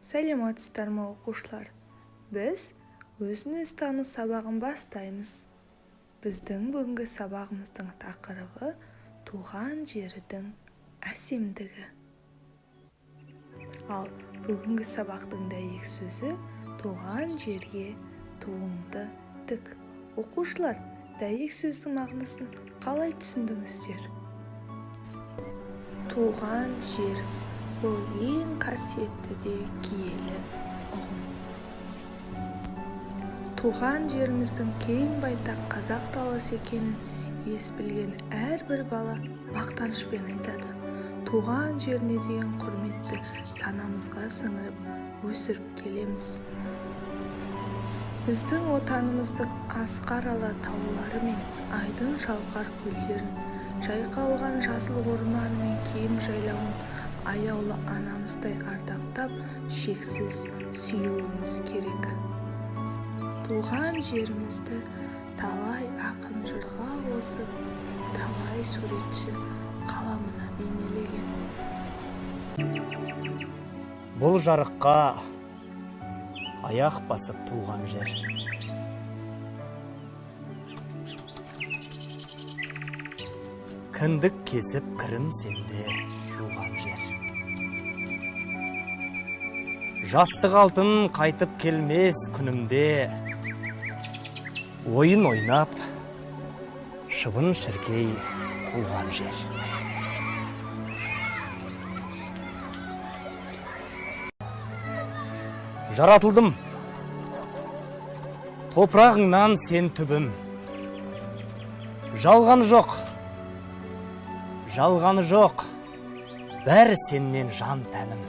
Сәлеметсіздер ме оқушылар? Біз өзін-өзі тану сабағын бастаймыз. Біздің бүгінгі сабағымыздың тақырыбы туған жердің әсемдігі. Ал бүгінгі сабақтың дәйек сөзі туған жерге туыңды тік. Оқушылар, дәйек сөздің мағынасын қалай түсіндіңіздер? Туған жер бұл ең қасиетті де киелі ұғым. Туған жеріміздің кең байтақ қазақ даласы екенін ес білген әрбір бала мақтанышпен айтады. Туған жеріне деген құрметті санамызға сіңіріп өсіріп келеміз. Біздің отанымыздың асқар ала таулары мен айдын шалқар көлдерін, жайқалған жасыл орманы мен кең жайлауын аяулы анамыздай ардақтап, шексіз сүюіміз керек. Туған жерімізді талай ақын жырға қосып, талай суретші қаламына бейнелеген. Бұл жарыққа аяқ басып туған жер. Кіндік кесіп кірім сенде жуған жер. Жастық алтын қайтып келмес күнімде, ойын ойнап, шыбын шіркей қуған жер. Жаратылдым, топырағыңнан сен түбім. Жалғаны жоқ, бәрі сеннен жан тәнім.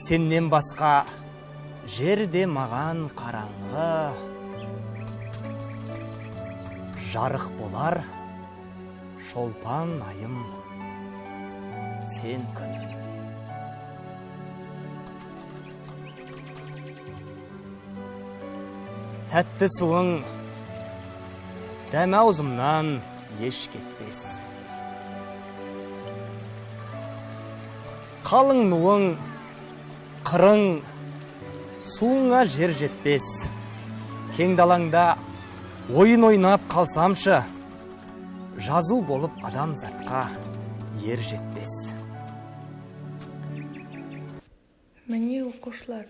Сеннен басқа жерде маған қараңғы, жарық болар шолпан айым сен күнім. Тәтті суың дәм аузымнан еш кетпес. Қалың нуың, қырың, суыңа жер жетпес. Кең далаңда ойын ойнап қалсамшы, жазу болып адамзатқа ер жетпес. Міне оқушылар,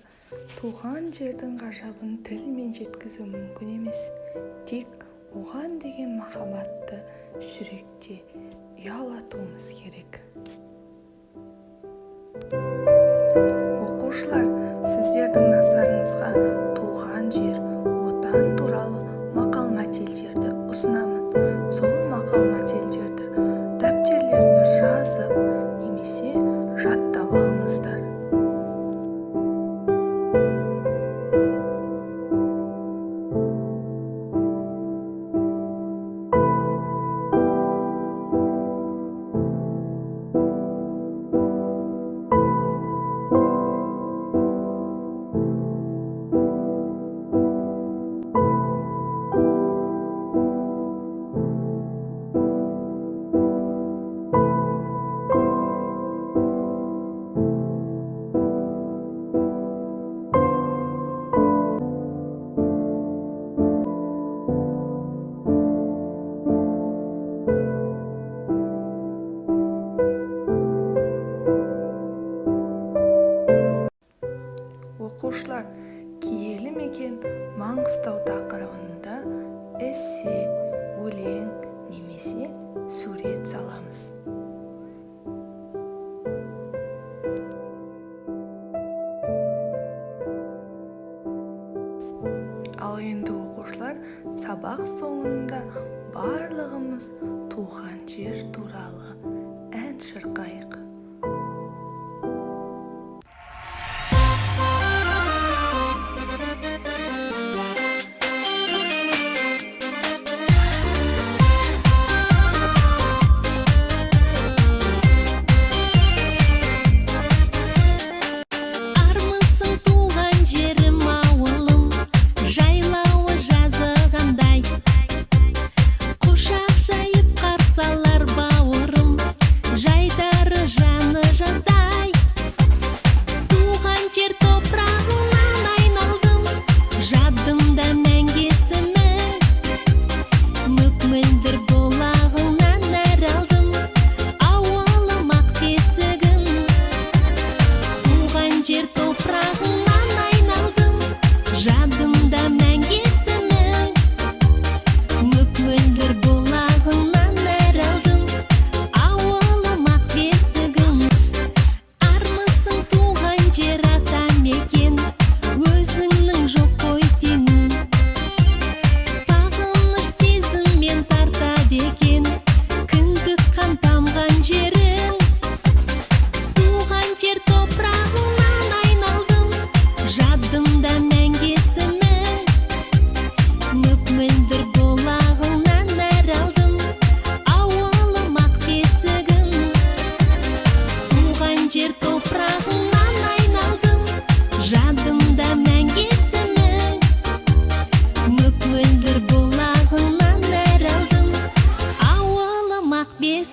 туған жердің ғажабын тілмен жеткізу мүмкін емес. Тек оған деген махаббатты жүректе ұялатуымыз керек. Оқушылар, сіздердің назарыңызға туған жер, отан туралы мақал-мәтелдерді ұсынамын. Сол мақал-мәтелдерді дәптерлеріңе жазып, немесе жаттап алыңыздар. Оқушылар, киелі мекен Маңғыстау тақырыбында эссе, өлең немесе сурет саламыз. Ал енді оқушылар, сабақ соңында барлығымыз туған жер туралы ән шырқайық. Құшақ жайып қарсалар бауырым, жайдары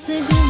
әсемдігі